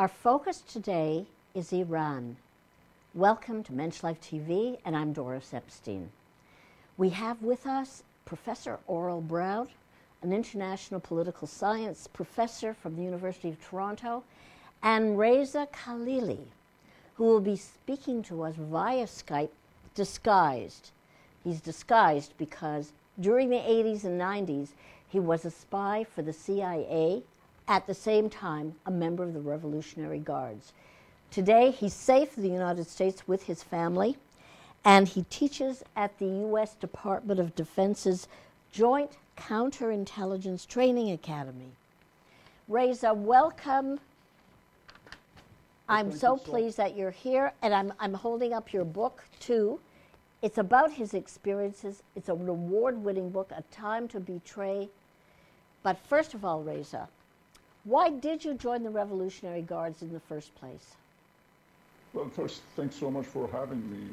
Our focus today is Iran. Welcome to Mensch Life TV, and I'm Doris Epstein. We have with us Professor Aurel Braun, an international political science professor from the University of Toronto, and Reza Kahlili, who will be speaking to us via Skype, disguised. He's disguised because during the 80s and 90s, he was a spy for the CIA, at the same time a member of the Revolutionary Guards. Today, he's safe in the United States with his family, and he teaches at the U.S. Department of Defense's Joint Counterintelligence Training Academy. Reza, welcome. I'm so pleased that you're here, and I'm holding up your book, too. It's about his experiences. It's an award-winning book, A Time to Betray. But first of all, Reza, why did you join the Revolutionary Guards in the first place? Well, first, thanks so much for having me.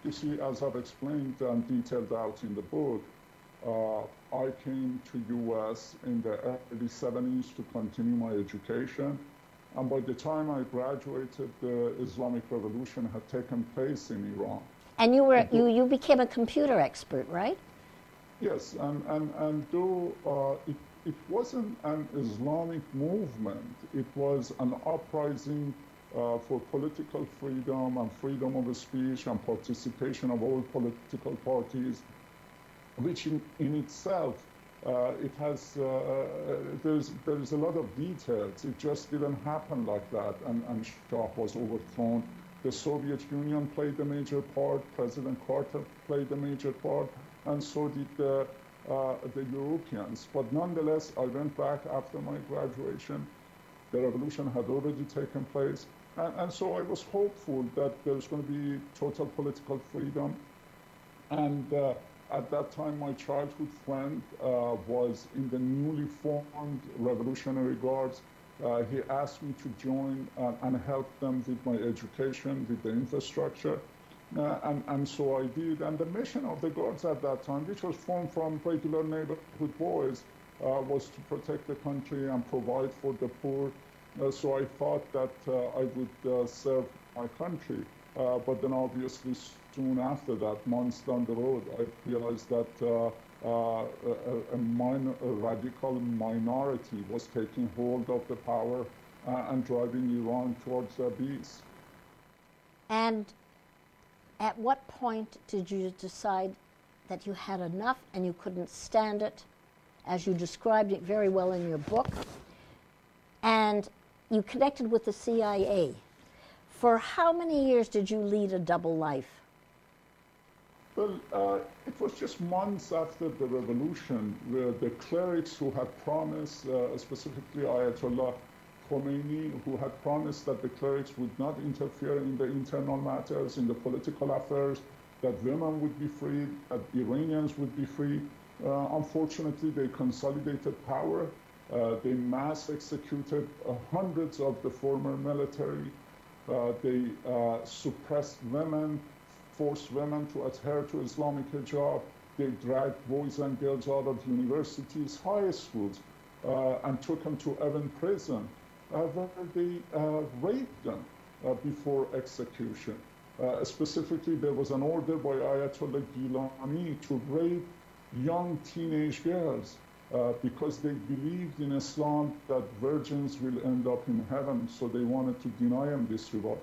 You see, as I've explained and detailed out in the book, I came to U.S. in the early 70s to continue my education. And by the time I graduated, the Islamic Revolution had taken place in Iran. And you became a computer expert, right? Yes, and though it wasn't an Islamic movement, it was an uprising for political freedom and freedom of speech and participation of all political parties, which in itself, it has, there's a lot of details. It just didn't happen like that, and Shah was overthrown. The Soviet Union played a major part, President Carter played a major part, and so did the Europeans. But nonetheless, I went back after my graduation. The revolution had already taken place. And so I was hopeful that there's going to be total political freedom. And at that time, my childhood friend was in the newly formed Revolutionary Guards. He asked me to join and help them with my education, with the infrastructure. And so I did. And the mission of the Guards at that time, which was formed from regular neighborhood boys, was to protect the country and provide for the poor. So I thought that I would serve my country. But then obviously soon after that, months down the road, I realized that a radical minority was taking hold of the power and driving Iran towards the abyss. And at what point did you decide that you had enough and you couldn't stand it, as you described it very well in your book, and you connected with the CIA? For how many years did you lead a double life? Well, it was just months after the revolution where the clerics who had promised, specifically Ayatollah Khomeini, who had promised that the clerics would not interfere in the internal matters, in the political affairs, that women would be free, that Iranians would be free. Unfortunately, they consolidated power. They mass executed hundreds of the former military. They suppressed women, forced women to adhere to Islamic hijab. They dragged boys and girls out of universities, high schools, and took them to Evin prison, where they raped them before execution. Specifically, there was an order by Ayatollah Gilani to rape young teenage girls because they believed in Islam that virgins will end up in heaven, so they wanted to deny them this reward.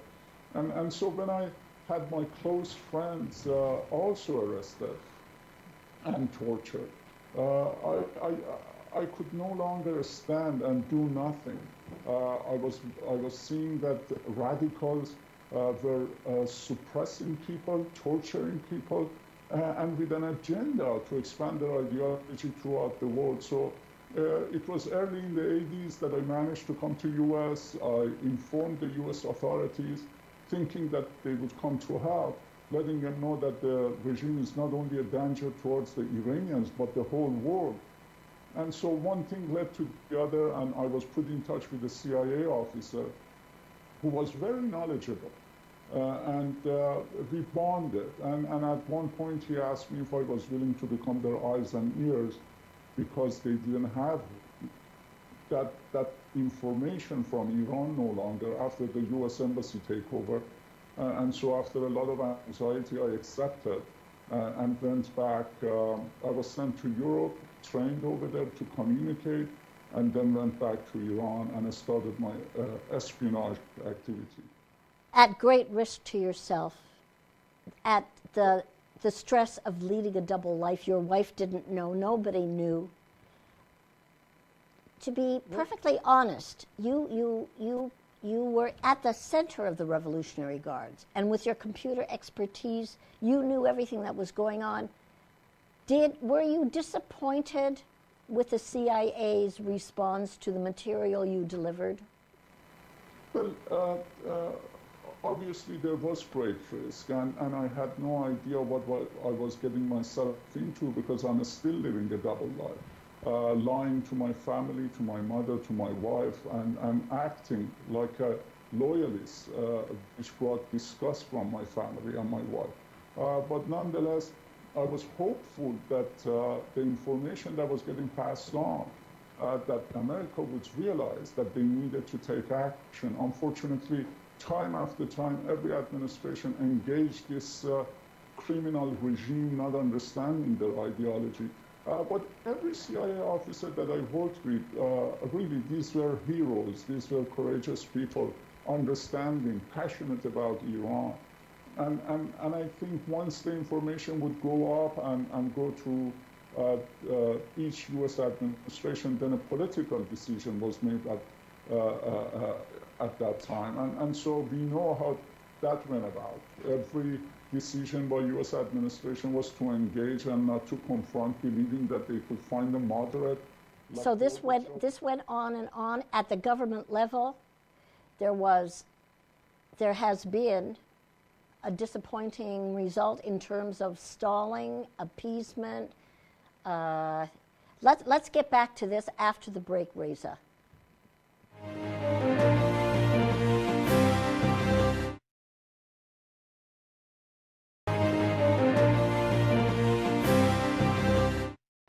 And so when I had my close friends also arrested and tortured, I could no longer stand and do nothing. I was seeing that radicals were suppressing people, torturing people, and with an agenda to expand their ideology throughout the world. So it was early in the 80s that I managed to come to U.S. I informed the U.S. authorities, thinking that they would come to help, letting them know that the regime is not only a danger towards the Iranians, but the whole world. And so one thing led to the other, and I was put in touch with a CIA officer who was very knowledgeable. And we bonded. And at one point, he asked me if I was willing to become their eyes and ears because they didn't have that information from Iran no longer after the U.S. embassy takeover. And so after a lot of anxiety, I accepted and went back. I was sent to Europe, trained over there to communicate, and then went back to Iran and started my espionage activity. At great risk to yourself, at the stress of leading a double life, your wife didn't know, nobody knew. To be perfectly honest, you were at the center of the Revolutionary Guards, and with your computer expertise, you knew everything that was going on. Were you disappointed with the CIA's response to the material you delivered? Well, obviously there was great risk, and I had no idea what I was getting myself into, because I'm still living a double life, lying to my family, to my mother, to my wife, and acting like a loyalist, which brought disgust from my family and my wife. But nonetheless, I was hopeful that the information that was getting passed on, that America would realize that they needed to take action. Unfortunately, time after time, every administration engaged this criminal regime, not understanding their ideology. But every CIA officer that I worked with, really, these were heroes. These were courageous people, understanding, passionate about Iran. And I think once the information would go up and go to each U.S. administration, then a political decision was made at that time. And so we know how that went about. Every decision by U.S. administration was to engage and not to confront, believing that they could find a moderate. So this went on and on. At the government level, there has been a disappointing result in terms of stalling, appeasement. Let's get back to this after the break, Reza.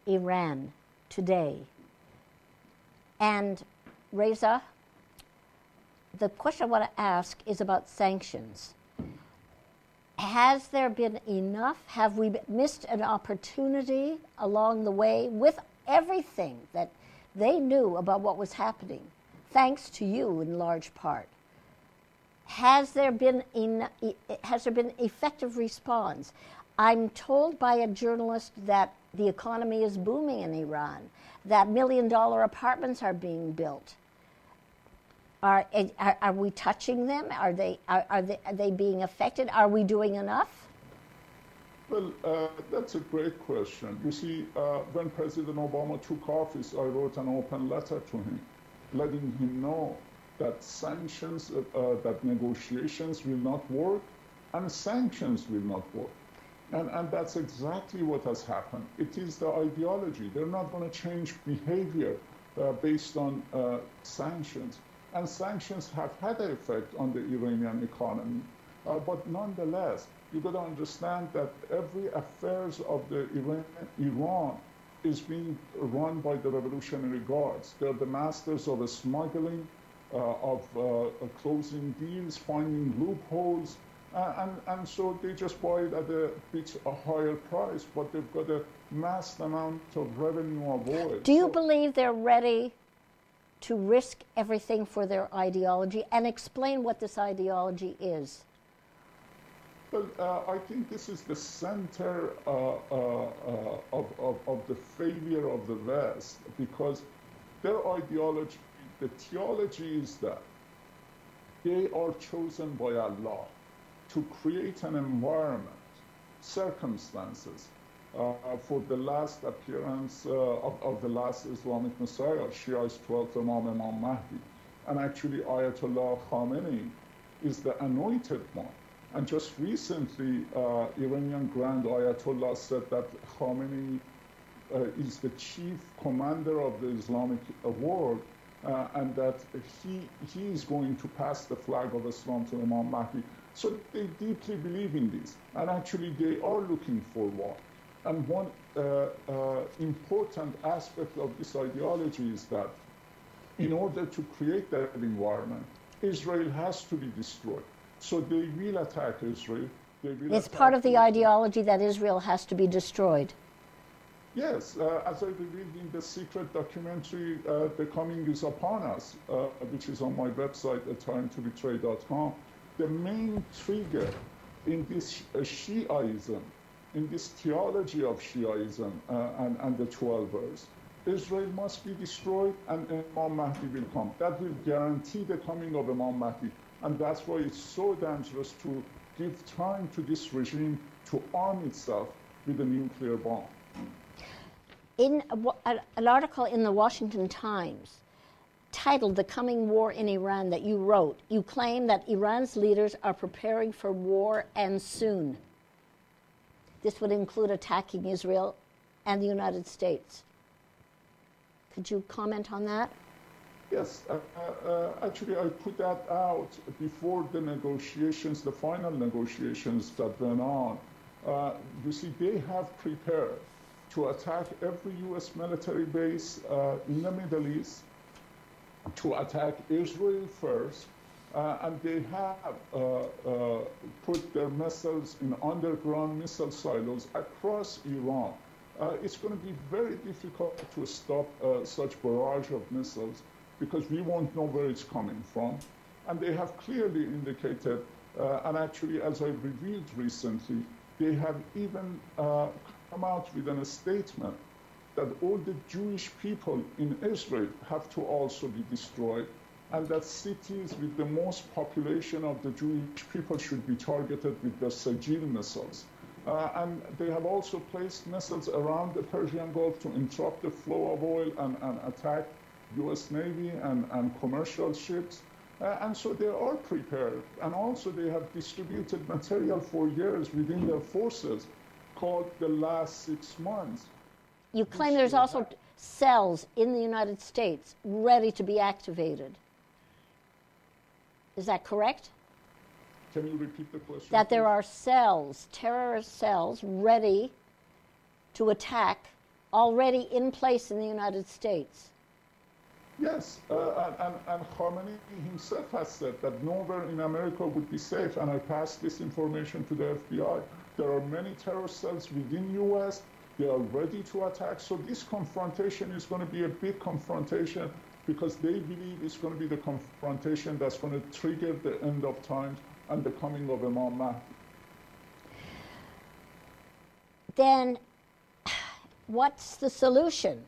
Iran today. And Reza, the question I want to ask is about sanctions. Has there been enough? Have we missed an opportunity along the way with everything that they knew about what was happening, thanks to you in large part? Has there been effective response? I'm told by a journalist that the economy is booming in Iran, that $1 million apartments are being built. Are we touching them? Are they being affected? Are we doing enough? Well, that's a great question. You see, when President Obama took office, I wrote an open letter to him, letting him know that sanctions, that negotiations will not work, and sanctions will not work. And that's exactly what has happened. It is the ideology. They're not going to change behavior based on sanctions. And sanctions have had an effect on the Iranian economy. But nonetheless, you've got to understand that every affairs of the Iran is being run by the Revolutionary Guards. They're the masters of smuggling, of closing deals, finding loopholes. And so they just buy it at a higher price, but they've got a mass amount of revenue of oil. Do you believe they're ready to risk everything for their ideology? And explain what this ideology is. Well, I think this is the center of the failure of the West, because their ideology, the theology is that they are chosen by Allah to create an environment, circumstances, for the last appearance of the last Islamic Messiah, Shia's 12th Imam Mahdi. And actually, Ayatollah Khamenei is the anointed one. And just recently, Iranian Grand Ayatollah said that Khamenei is the chief commander of the Islamic world, and that he is going to pass the flag of Islam to Imam Mahdi. So they deeply believe in this, and actually they are looking for one. And one important aspect of this ideology is that in order to create that environment, Israel has to be destroyed. So they will attack Israel. It's part of the ideology that Israel has to be destroyed. Yes, as I revealed in the secret documentary, The Coming is Upon Us, which is on my website, atimetoBetray.com, the main trigger in this Shiaism, in this theology of Shiaism and the 12 verse, Israel must be destroyed and Imam Mahdi will come. That will guarantee the coming of Imam Mahdi. And that's why it's so dangerous to give time to this regime to arm itself with a nuclear bomb. In an article in the Washington Times titled "The Coming War in Iran" that you wrote, you claim that Iran's leaders are preparing for war and soon. This would include attacking Israel and the United States. Could you comment on that? Yes, actually I put that out before the negotiations, the final negotiations that went on. You see, they have prepared to attack every U.S. military base in the Middle East, to attack Israel first, and they have put their missiles in underground missile silos across Iran. It's going to be very difficult to stop such barrage of missiles because we won't know where it's coming from. And they have clearly indicated, and actually as I revealed recently, they have even come out with a statement that all the Jewish people in Israel have to also be destroyed, and that cities with the most population of the Jewish people should be targeted with the Sajil missiles. And they have also placed missiles around the Persian Gulf to interrupt the flow of oil and attack U.S. Navy and commercial ships. And so they are prepared. And also they have distributed material for years within their forces called the last 6 months. You claim there's also cells in the United States ready to be activated. Is that correct? Can you repeat the question? That there are cells, terrorist cells, ready to attack, already in place in the United States. Yes, and Khamenei himself has said that nowhere in America would be safe, and I passed this information to the FBI. There are many terror cells within U.S., they are ready to attack, so this confrontation is going to be a big confrontation because they believe it's going to be the confrontation that's going to trigger the end of times and the coming of Imam Mahdi. Then what's the solution?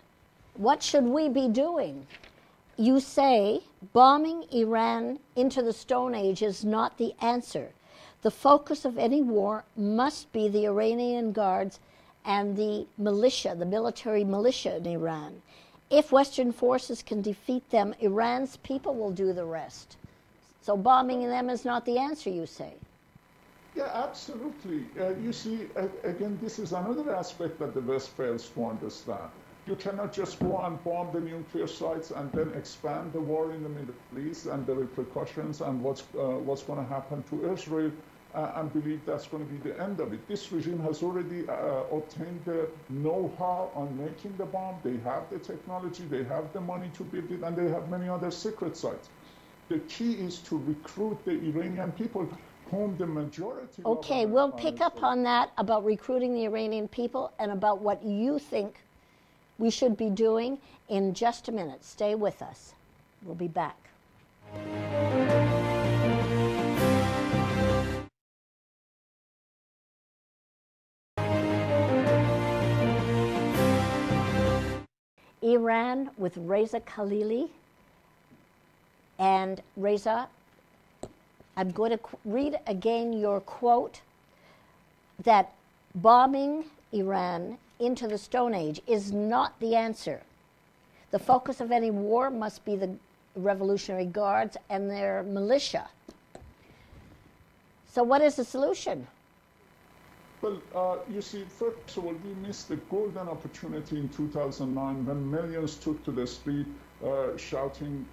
What should we be doing? You say bombing Iran into the Stone Age is not the answer. The focus of any war must be the Iranian Guards and the militia, the military militia in Iran. If Western forces can defeat them, Iran's people will do the rest. So bombing them is not the answer, you say. Yeah, absolutely. You see, again, this is another aspect that the West fails to understand. You cannot just go and bomb the nuclear sites and then expand the war in the Middle East and the repercussions and what's going to happen to Israel and believe that's going to be the end of it. This regime has already obtained the know-how on making the bomb. They have the technology, they have the money to build it, and they have many other secret sites. The key is to recruit the Iranian people, whom the majority of Okay, we'll pick up on that about recruiting the Iranian people and about what you think we should be doing in just a minute. Stay with us. We'll be back. Iran with Reza Kahlili. And Reza, I'm going to read again your quote that bombing Iran into the Stone Age is not the answer. The focus of any war must be the Revolutionary Guards and their militia. So what is the solution? Well, you see, first of all, we missed the golden opportunity in 2009 when millions took to the street shouting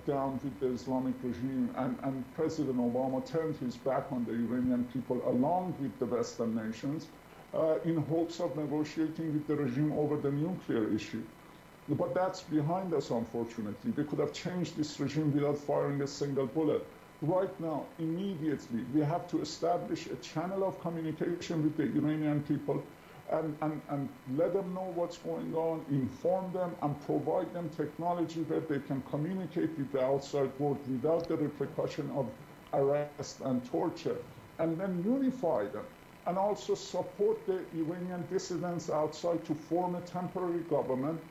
down with the Islamic regime, and President Obama turned his back on the Iranian people along with the Western nations in hopes of negotiating with the regime over the nuclear issue. But that's behind us, unfortunately. They could have changed this regime without firing a single bullet. Right now, immediately, we have to establish a channel of communication with the Iranian people and let them know what's going on, inform them, and provide them technology where they can communicate with the outside world without the repercussion of arrest and torture, and then unify them. And also support the Iranian dissidents outside to form a temporary government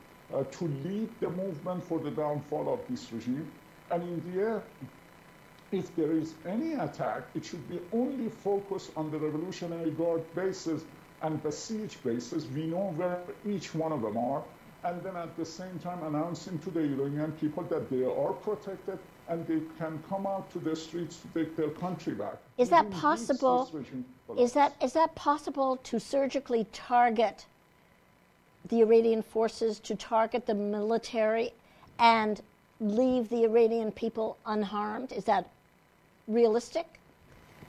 to lead the movement for the downfall of this regime. And in the end, if there is any attack, it should be only focused on the Revolutionary Guard bases and besieged bases. We know where each one of them are. And then at the same time announcing to the Iranian people that they are protected and they can come out to the streets to take their country back. Is that possible? Is that possible to surgically target the Iranian forces, to target the military, and leave the Iranian people unharmed? Is that realistic?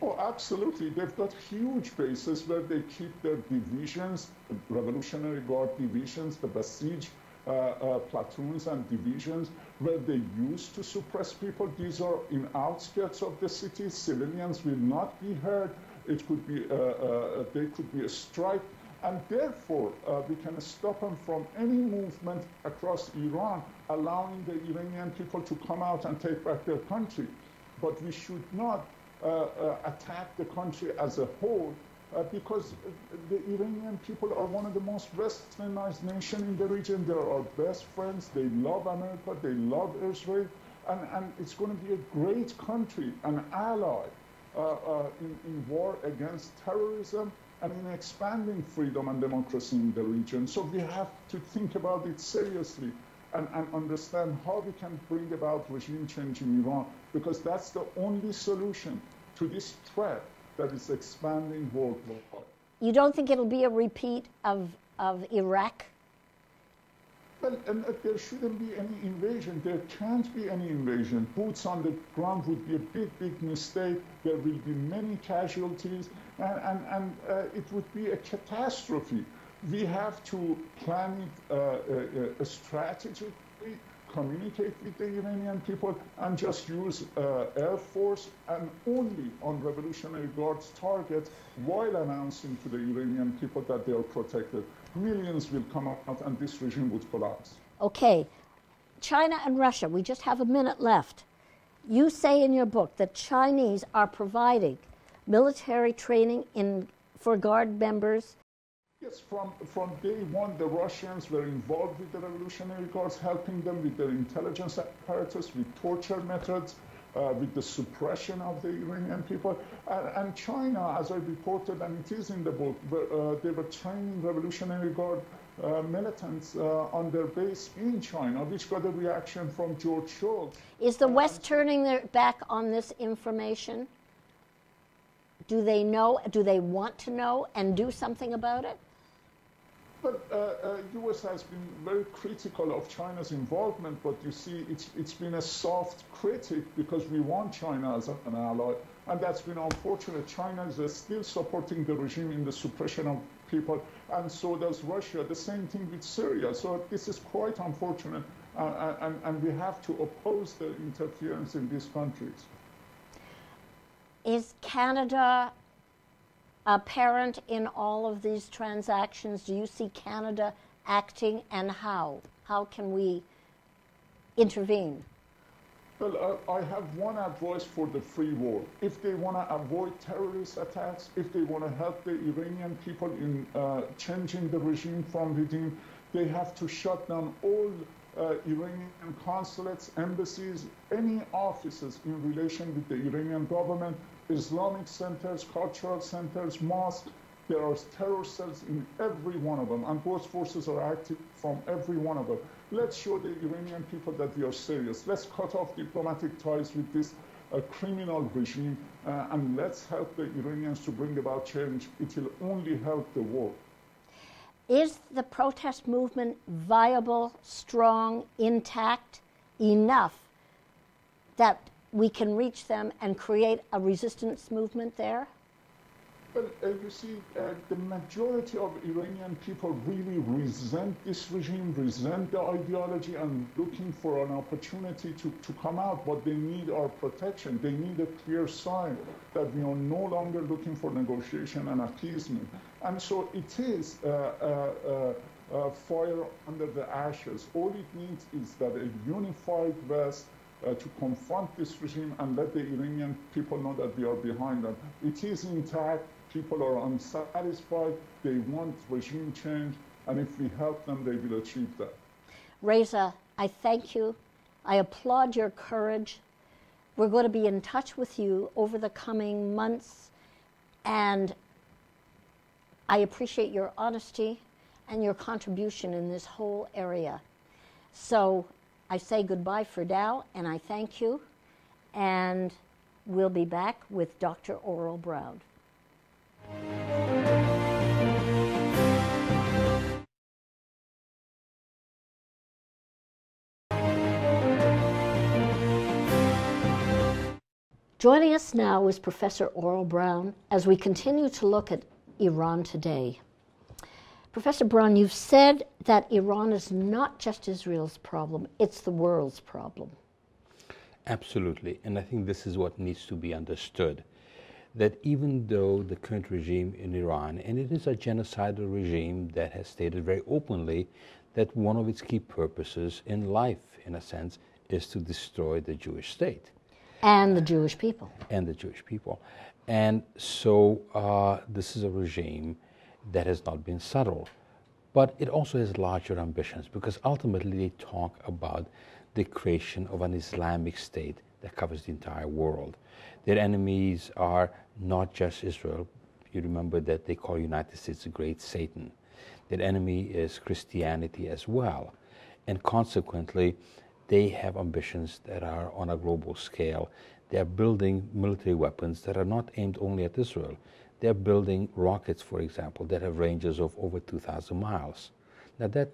Oh, absolutely. They've got huge bases where they keep their divisions, Revolutionary Guard divisions, the besieged platoons and divisions, where they used to suppress people. These are in outskirts of the city. Civilians will not be heard. It could be, they could be a strike. And therefore, we can stop them from any movement across Iran, allowing the Iranian people to come out and take back their country. But we should not attack the country as a whole, because the Iranian people are one of the most westernized nations in the region. They're our best friends. They love America. They love Israel. And it's going to be a great country, an ally in war against terrorism and in expanding freedom and democracy in the region. So we have to think about it seriously and understand how we can bring about regime change in Iran, because that's the only solution to this threat that is expanding worldwide. You don't think it'll be a repeat of Iraq? Well, and there shouldn't be any invasion. There can't be any invasion. Boots on the ground would be a big, big mistake. There will be many casualties, and it would be a catastrophe. We have to plan it strategically, communicate with the Iranian people, and just use Air Force and only on Revolutionary Guard's targets while announcing to the Iranian people that they are protected. Millions will come out and this regime would collapse. Okay, China and Russia, we just have a minute left. You say in your book that Chinese are providing military training for Guard members. Yes, from day one, the Russians were involved with the Revolutionary Guards, helping them with their intelligence apparatus, with torture methods, with the suppression of the Iranian people. And China, as I reported, and it is in the book, they were training Revolutionary Guard militants on their base in China, which got a reaction from George Shultz. Is the West turning their back on this information? Do they know? Do they want to know and do something about it? But U.S. has been very critical of China's involvement, but you see, it's been a soft critic because we want China as an ally, and that's been unfortunate. China is still supporting the regime in the suppression of people, and so does Russia. The same thing with Syria. So this is quite unfortunate, and we have to oppose the interference in these countries. Is Canada apparent in all of these transactions? Do you see Canada acting, and how? How can we intervene? Well, I have one advice for the free world. If they want to avoid terrorist attacks, if they want to help the Iranian people in changing the regime from within, they have to shut down all Iranian consulates, embassies, any offices in relation with the Iranian government, Islamic centers, cultural centers, mosques. There are terror cells in every one of them, and those forces are active from every one of them. Let's show the Iranian people that we are serious. Let's cut off diplomatic ties with this criminal regime, and let's help the Iranians to bring about change. It will only help the world. Is the protest movement viable, strong, intact, enough that we can reach them and create a resistance movement there? Well, you see, the majority of Iranian people really resent this regime, resent the ideology, and looking for an opportunity to come out. But they need our protection. They need a clear sign that we are no longer looking for negotiation and appeasement. And so it is fire under the ashes. All it needs is that a unified West to confront this regime and let the Iranian people know that we are behind them. It is intact. People are unsatisfied. They want regime change. And if we help them, they will achieve that. Reza, I thank you. I applaud your courage. We're going to be in touch with you over the coming months. And I appreciate your honesty and your contribution in this whole area. So I say goodbye for now, and I thank you. And we'll be back with Dr. Aurel Braun. Joining us now is Professor Aurel Braun as we continue to look at Iran today. Professor Braun, you've said that Iran is not just Israel's problem, it's the world's problem. Absolutely, and I think this is what needs to be understood, that even though the current regime in Iran, and it is a genocidal regime that has stated very openly that one of its key purposes in life, in a sense, is to destroy the Jewish state. And the Jewish people. And the Jewish people. And so this is a regime that has not been subtle. But it also has larger ambitions, because ultimately they talk about the creation of an Islamic state that covers the entire world. Their enemies are not just Israel. You remember that they call the United States the Great Satan. Their enemy is Christianity as well. And consequently, they have ambitions that are on a global scale. They are building military weapons that are not aimed only at Israel. They're building rockets, for example, that have ranges of over 2,000 miles. Now that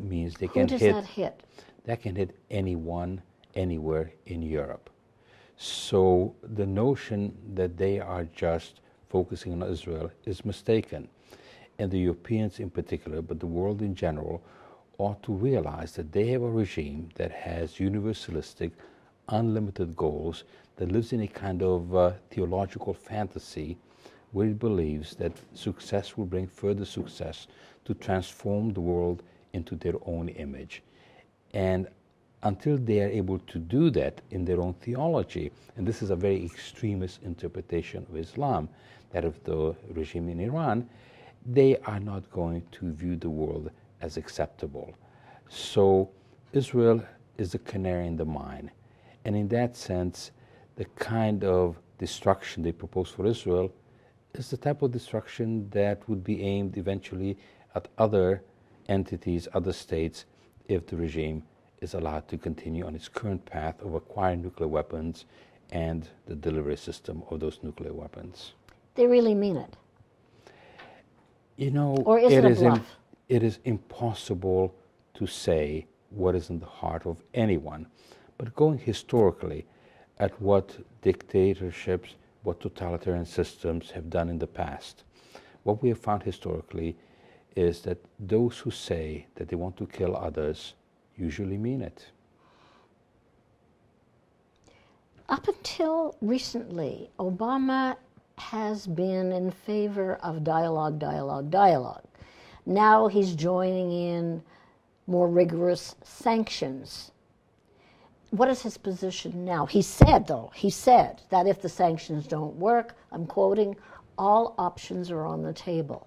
means they can hit... Who does that hit? That can hit anyone, anywhere in Europe. So the notion that they are just focusing on Israel is mistaken. And the Europeans in particular, but the world in general, ought to realize that they have a regime that has universalistic, unlimited goals, that lives in a kind of theological fantasy where it believes that success will bring further success to transform the world into their own image. And until they are able to do that in their own theology, and this is a very extremist interpretation of Islam, that of the regime in Iran, they are not going to view the world as acceptable. So Israel is the canary in the mine. And in that sense, the kind of destruction they propose for Israel is the type of destruction that would be aimed eventually at other entities, other states, if the regime is allowed to continue on its current path of acquiring nuclear weapons and the delivery system of those nuclear weapons. They really mean it. You know, or is it a bluff? It is impossible to say what is in the heart of anyone. But going historically at what dictatorships, what totalitarian systems have done in the past, what we have found historically is that those who say that they want to kill others usually mean it. Up until recently, Obama has been in favor of dialogue, dialogue, dialogue. Now he's joining in more rigorous sanctions. What is his position now? He said that if the sanctions don't work, I'm quoting, all options are on the table.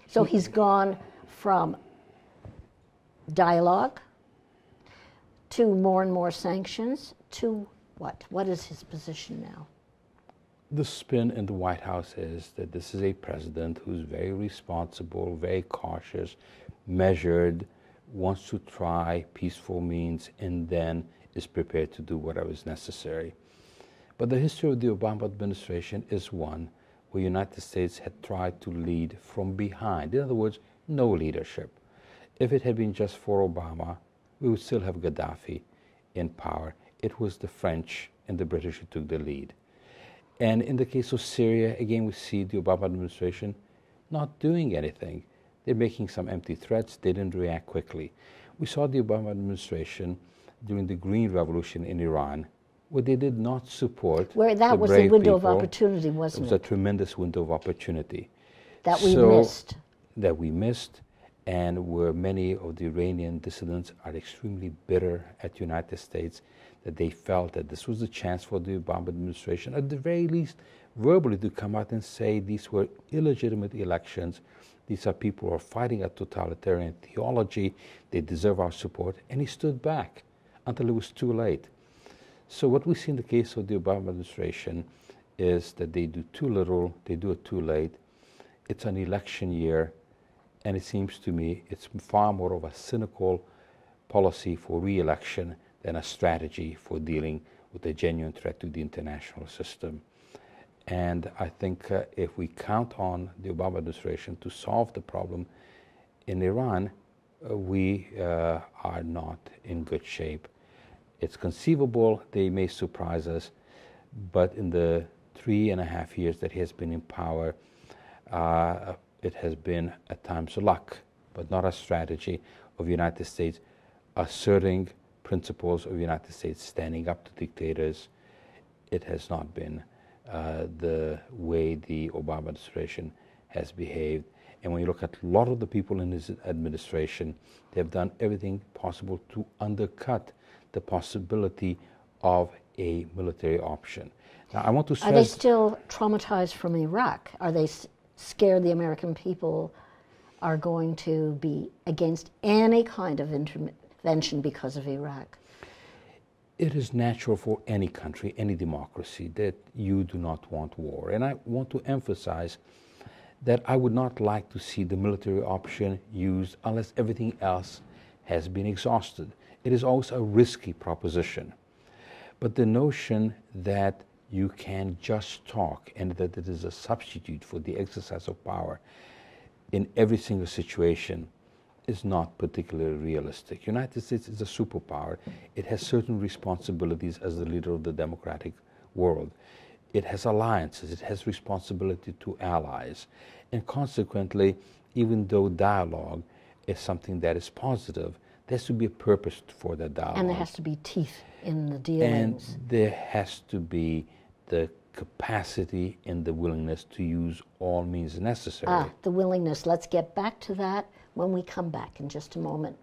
So he's gone from dialogue to more and more sanctions to what? What is his position now? The spin in the White House is that this is a president who's very responsible, very cautious, measured, wants to try peaceful means, and then is prepared to do whatever is necessary. But the history of the Obama administration is one where the United States had tried to lead from behind. In other words, no leadership. If it had been just for Obama, we would still have Gaddafi in power. It was the French and the British who took the lead. And in the case of Syria, again, we see the Obama administration not doing anything. They're making some empty threats. They didn't react quickly. We saw the Obama administration during the Green Revolution in Iran, where they did not support where that the was the brave window people. of opportunity, wasn't It was it? a tremendous window of opportunity. That we missed. That we missed, and where many of the Iranian dissidents are extremely bitter at the United States, that they felt that this was a chance for the Obama administration, at the very least, verbally to come out and say these were illegitimate elections. These are people who are fighting a totalitarian theology. They deserve our support. And he stood back until it was too late. So what we see in the case of the Obama administration is that they do too little, they do it too late. It's an election year, and it seems to me it's far more of a cynical policy for re-election than a strategy for dealing with a genuine threat to the international system. And I think if we count on the Obama administration to solve the problem in Iran, we are not in good shape. It's conceivable they may surprise us, but in the 3.5 years that he has been in power, it has been at times luck, but not a strategy of the United States asserting principles of the United States, standing up to dictators. It has not been the way the Obama administration has behaved. And when you look at a lot of the people in his administration, they have done everything possible to undercut the possibility of a military option. Now, I want to stress... Are they still traumatized from Iraq? Are they scared the American people are going to be against any kind of intervention because of Iraq? It is natural for any country, any democracy, that you do not want war. And I want to emphasize that I would not like to see the military option used unless everything else has been exhausted. It is always a risky proposition. But the notion that you can just talk and that it is a substitute for the exercise of power in every single situation is not particularly realistic. United States is a superpower. It has certain responsibilities as the leader of the democratic world. It has alliances. It has responsibility to allies. And consequently, even though dialogue is something that is positive, there has to be a purpose for that dialogue. And there has to be teeth in the dealings. And there has to be the capacity and the willingness to use all means necessary. The willingness. Let's get back to that when we come back in just a moment.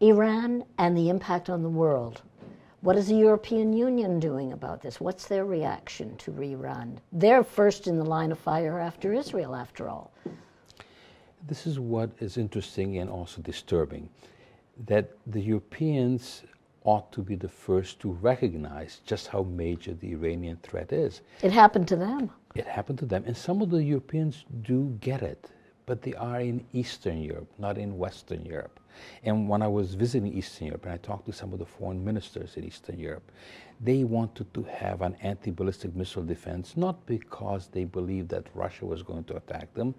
Iran and the impact on the world. What is the European Union doing about this? What's their reaction to Iran? They're first in the line of fire after Israel, after all. This is what is interesting and also disturbing, that the Europeans ought to be the first to recognize just how major the Iranian threat is. It happened to them. It happened to them, and some of the Europeans do get it, but they are in Eastern Europe, not in Western Europe. And when I was visiting Eastern Europe, and I talked to some of the foreign ministers in Eastern Europe, they wanted to have an anti-ballistic missile defense, not because they believed that Russia was going to attack them,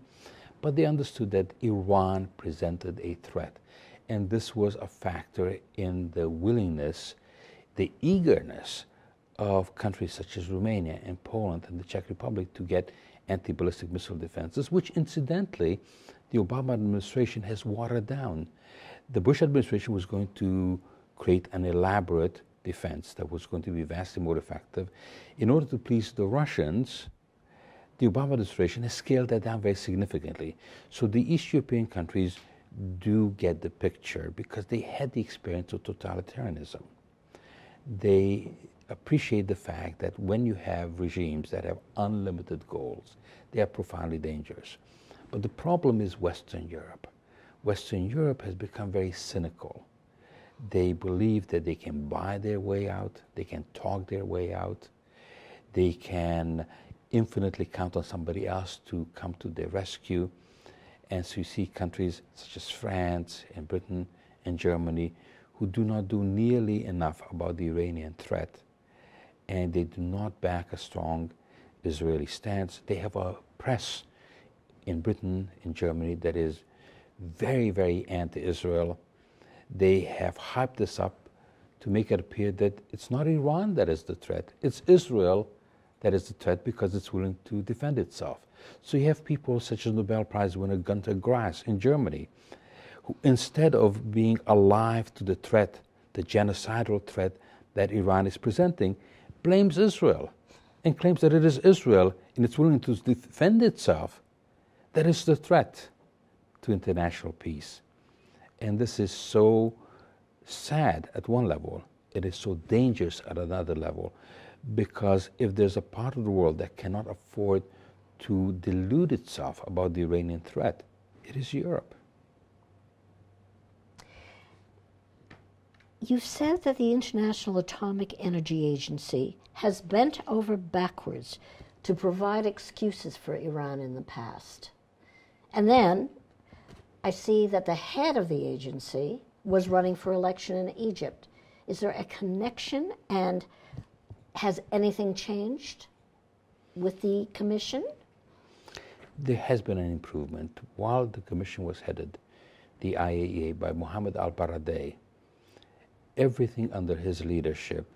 but they understood that Iran presented a threat. And this was a factor in the willingness, the eagerness of countries such as Romania and Poland and the Czech Republic to get anti-ballistic missile defenses, which incidentally, the Obama administration has watered down. The Bush administration was going to create an elaborate defense that was going to be vastly more effective. In order to please the Russians, the Obama administration has scaled that down very significantly. So the East European countries do get the picture because they had the experience of totalitarianism. They appreciate the fact that when you have regimes that have unlimited goals, they are profoundly dangerous. But the problem is Western Europe. Western Europe has become very cynical. They believe that they can buy their way out, they can talk their way out, they can infinitely count on somebody else to come to their rescue. And so you see countries such as France and Britain and Germany who do not do nearly enough about the Iranian threat, and they do not back a strong Israeli stance. They have a press in Britain, in Germany, that is very, very anti-Israel. They have hyped this up to make it appear that it's not Iran that is the threat, it's Israel that is the threat because it's willing to defend itself. So you have people such as Nobel Prize winner Günter Grass in Germany, who instead of being alive to the threat, the genocidal threat that Iran is presenting, blames Israel and claims that it is Israel and it's willing to defend itself that is the threat to international peace. And this is so sad at one level, it is so dangerous at another level, because if there's a part of the world that cannot afford to delude itself about the Iranian threat, it is Europe. You've said that the International Atomic Energy Agency has bent over backwards to provide excuses for Iran in the past. And then I see that the head of the agency was running for election in Egypt. Is there a connection, and has anything changed with the commission? There has been an improvement. While the commission was headed, the IAEA, by Mohammed al-Baradei, everything under his leadership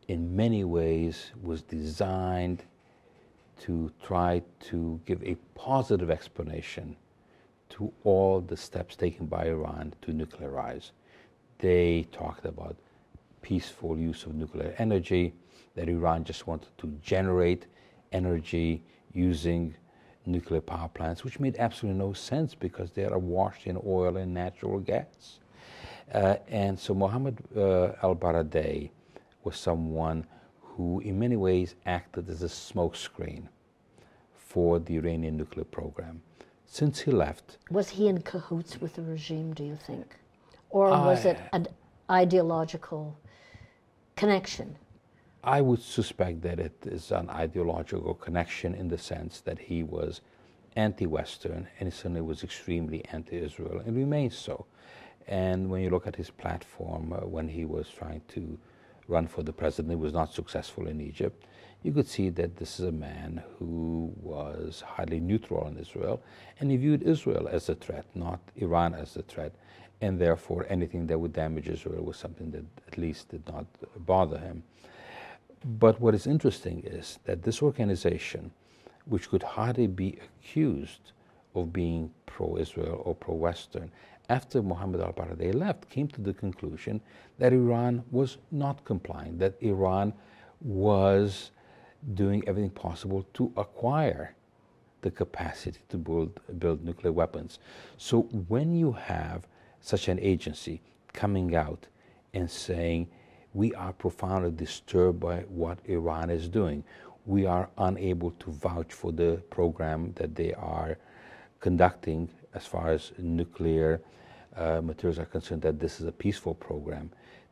in many ways was designed to try to give a positive explanation to all the steps taken by Iran to nuclearize. They talked about peaceful use of nuclear energy, that Iran just wanted to generate energy using nuclear power plants, which made absolutely no sense because they are awash in oil and natural gas. And so Mohammed al-Baradei was someone who in many ways acted as a smokescreen for the Iranian nuclear program. Since he left... Was he in cahoots with the regime, do you think? Or was it an ideological connection? I would suspect that it is an ideological connection in the sense that he was anti-Western and he certainly was extremely anti-Israel and remains so. And when you look at his platform, when he was trying to run for the president, he was not successful in Egypt. You could see that this is a man who was highly neutral on Israel, and he viewed Israel as a threat, not Iran as a threat. And therefore, anything that would damage Israel was something that at least did not bother him. But what is interesting is that this organization, which could hardly be accused of being pro-Israel or pro-Western, after Mohammed al-Baradei left, came to the conclusion that Iran was not complying, that Iran was doing everything possible to acquire the capacity to build nuclear weapons. So when you have such an agency coming out and saying, we are profoundly disturbed by what Iran is doing, we are unable to vouch for the program that they are conducting as far as nuclear materials are concerned, that this is a peaceful program,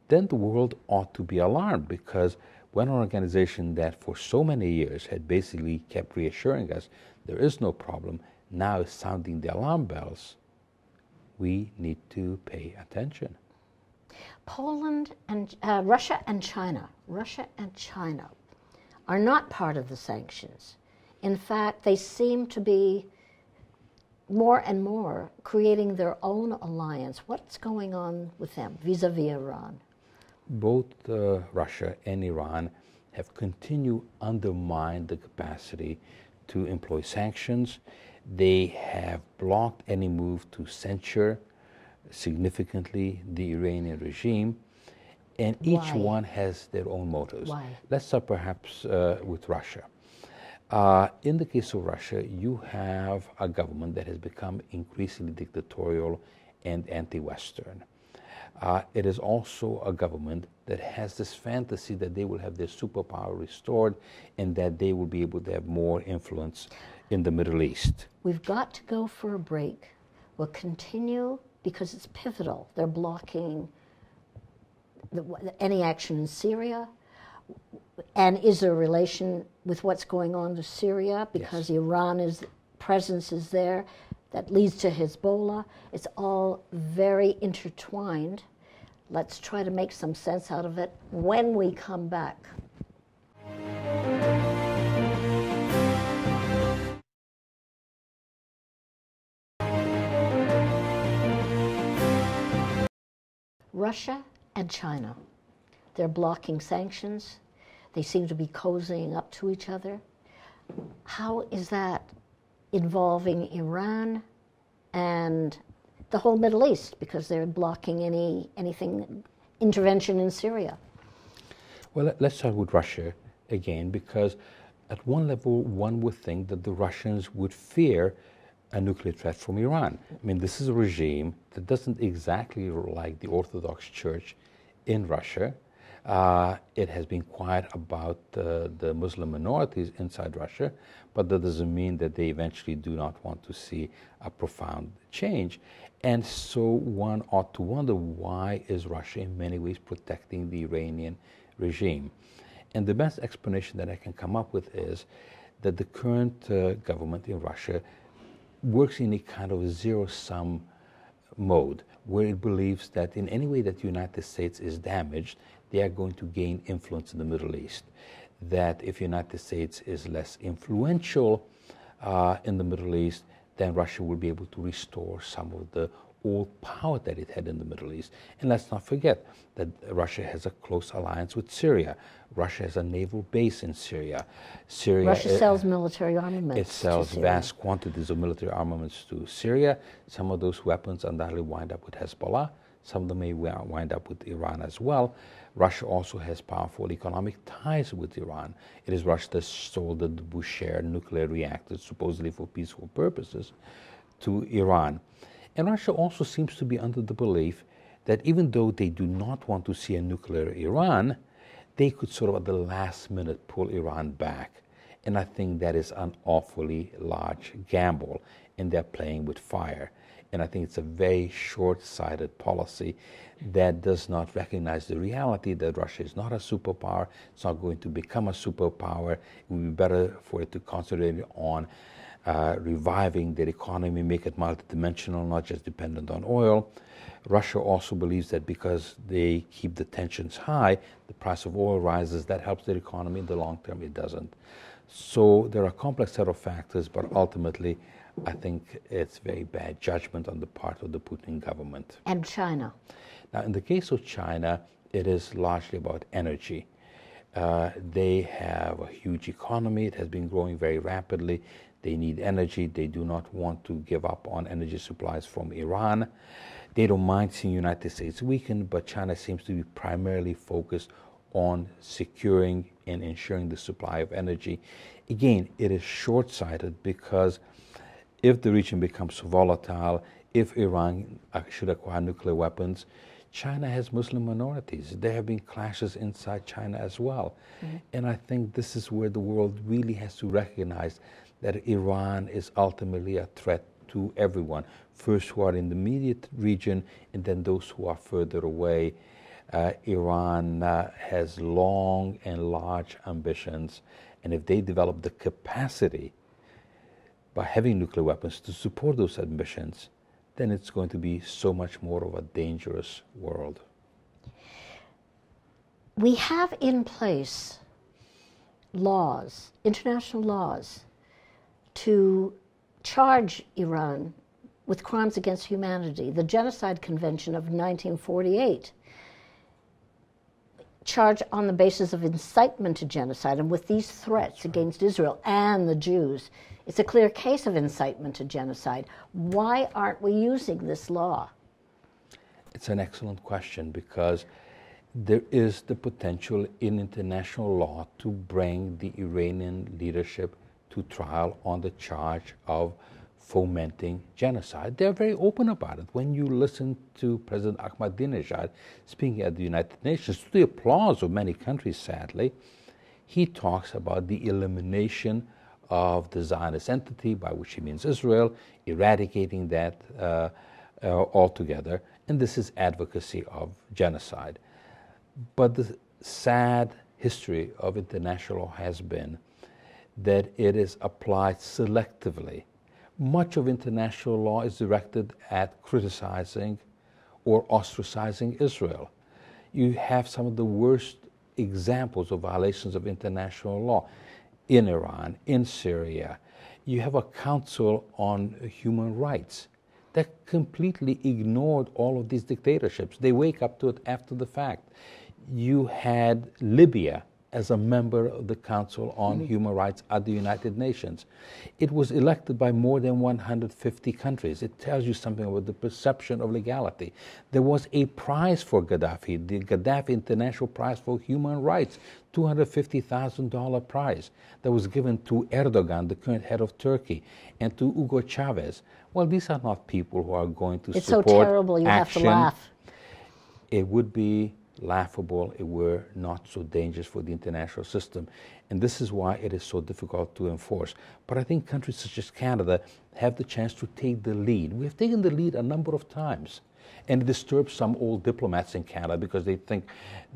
then the world ought to be alarmed, because when an organization that for so many years had basically kept reassuring us there is no problem, now is sounding the alarm bells, we need to pay attention. Poland and Russia and China are not part of the sanctions. In fact, they seem to be more and more creating their own alliance. What's going on with them vis-a-vis Iran? Both Russia and Iran have continued to undermine the capacity to employ sanctions. They have blocked any move to censure significantly the Iranian regime, and each one has their own motives. Why? Let's start perhaps with Russia. In the case of Russia, you have a government that has become increasingly dictatorial and anti-Western. It is also a government that has this fantasy that they will have their superpower restored and that they will be able to have more influence in the Middle East. We've got to go for a break. We'll continue because it's pivotal. They're blocking any action in Syria. And is there a relation with what's going on to Syria? Because yes. Iran's presence is there. That leads to Hezbollah. It's all very intertwined. Let's try to make some sense out of it when we come back. Russia and China, they're blocking sanctions. They seem to be cozying up to each other. How is that involving Iran and the whole Middle East, because they're blocking anything intervention in Syria? Well, let's start with Russia again, because at one level, one would think that the Russians would fear a nuclear threat from Iran. I mean, this is a regime that doesn't exactly like the Orthodox Church in Russia. It has been quiet about the Muslim minorities inside Russia, but that doesn't mean that they eventually do not want to see a profound change. And so one ought to wonder, why is Russia in many ways protecting the Iranian regime? And the best explanation that I can come up with is that the current government in Russia works in a kind of zero-sum mode, where it believes that in any way that the United States is damaged, they are going to gain influence in the Middle East. That if the United States is less influential in the Middle East, then Russia will be able to restore some of the old power that it had in the Middle East. And let's not forget that Russia has a close alliance with Syria. Russia has a naval base in Syria. Russia sells military armaments. It sells vast quantities of military armaments to Syria. Some of those weapons undoubtedly wind up with Hezbollah. Some of them may wind up with Iran as well. Russia also has powerful economic ties with Iran. It is Russia that sold the Bushehr nuclear reactors, supposedly for peaceful purposes, to Iran. And Russia also seems to be under the belief that even though they do not want to see a nuclear Iran, they could sort of at the last minute pull Iran back. And I think that is an awfully large gamble, and they're playing with fire. And I think it's a very short-sighted policy that does not recognize the reality that Russia is not a superpower. It's not going to become a superpower. It would be better for it to concentrate on reviving their economy, make it multidimensional, not just dependent on oil. Russia also believes that because they keep the tensions high, the price of oil rises. That helps their economy. In the long term, it doesn't. So there are a complex set of factors, but ultimately, I think it's very bad judgment on the part of the Putin government. And China? Now, in the case of China, it is largely about energy. They have a huge economy. It has been growing very rapidly. They need energy. They do not want to give up on energy supplies from Iran. They don't mind seeing the United States weakened, but China seems to be primarily focused on securing and ensuring the supply of energy. Again, it is short-sighted, because if the region becomes so volatile, if Iran should acquire nuclear weapons, China has Muslim minorities. There have been clashes inside China as well. Mm-hmm. And I think this is where the world really has to recognize that Iran is ultimately a threat to everyone. First, who are in the immediate region, and then those who are further away. Iran has long and large ambitions, and if they develop the capacity by having nuclear weapons to support those ambitions, then it's going to be so much more of a dangerous world. We have in place laws, international laws, to charge Iran with crimes against humanity. The Genocide Convention of 1948 charged on the basis of incitement to genocide, and with these threats against Israel and the Jews, it's a clear case of incitement to genocide. Why aren't we using this law? It's an excellent question, because there is the potential in international law to bring the Iranian leadership to trial on the charge of fomenting genocide. They're very open about it. When you listen to President Ahmadinejad speaking at the United Nations, to the applause of many countries, sadly, he talks about the elimination of the Zionist entity, by which he means Israel, eradicating that altogether, and this is advocacy of genocide. But the sad history of international law has been that it is applied selectively. Much of international law is directed at criticizing or ostracizing Israel. You have some of the worst examples of violations of international law in Iran, in Syria. You have a Council on Human Rights that completely ignored all of these dictatorships. They wake up to it after the fact. You had Libya as a member of the Council on Human Rights at the United Nations. It was elected by more than 150 countries. It tells you something about the perception of legality. There was a prize for Gaddafi, the Gaddafi International Prize for Human Rights, $250,000 prize that was given to Erdogan, the current head of Turkey, and to Hugo Chavez. Well, these are not people who are going to it's support so terrible you action. have to laugh. It would be laughable if it were not so dangerous for the international system. And this is why it is so difficult to enforce. But I think countries such as Canada have the chance to take the lead. We have taken the lead a number of times. And it disturbs some old diplomats in Canada because they think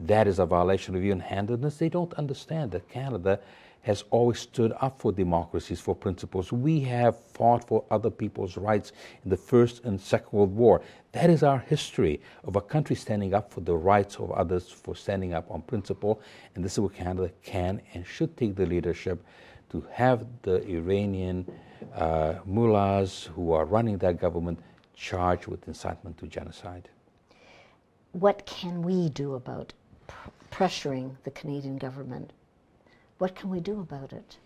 that is a violation of even-handedness. They don't understand that Canada has always stood up for democracies, for principles. We have fought for other people's rights in the First and Second World War. That is our history of a country standing up for the rights of others, for standing up on principle. And this is where Canada can and should take the leadership to have the Iranian mullahs who are running that government charged with incitement to genocide. What can we do about pressuring the Canadian government? What can we do about it?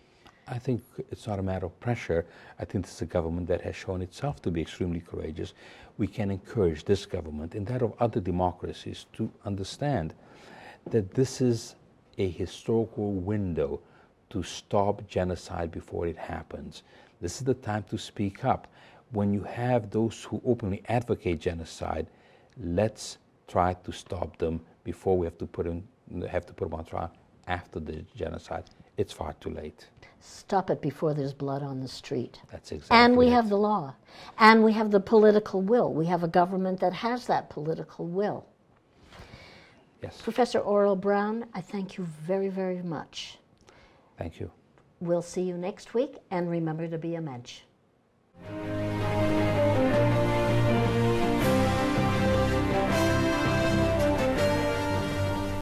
I think it's not a matter of pressure. I think this is a government that has shown itself to be extremely courageous. We can encourage this government and that of other democracies to understand that this is a historical window to stop genocide before it happens. This is the time to speak up. When you have those who openly advocate genocide, let's try to stop them before we have to put them on trial after the genocide. It's far too late. Stop it before there's blood on the street. That's exactly And we it. have the law. And we have the political will. We have a government that has that political will. Yes. Professor Aurel Braun, I thank you very, very much. Thank you. We'll see you next week, and remember to be a mensch.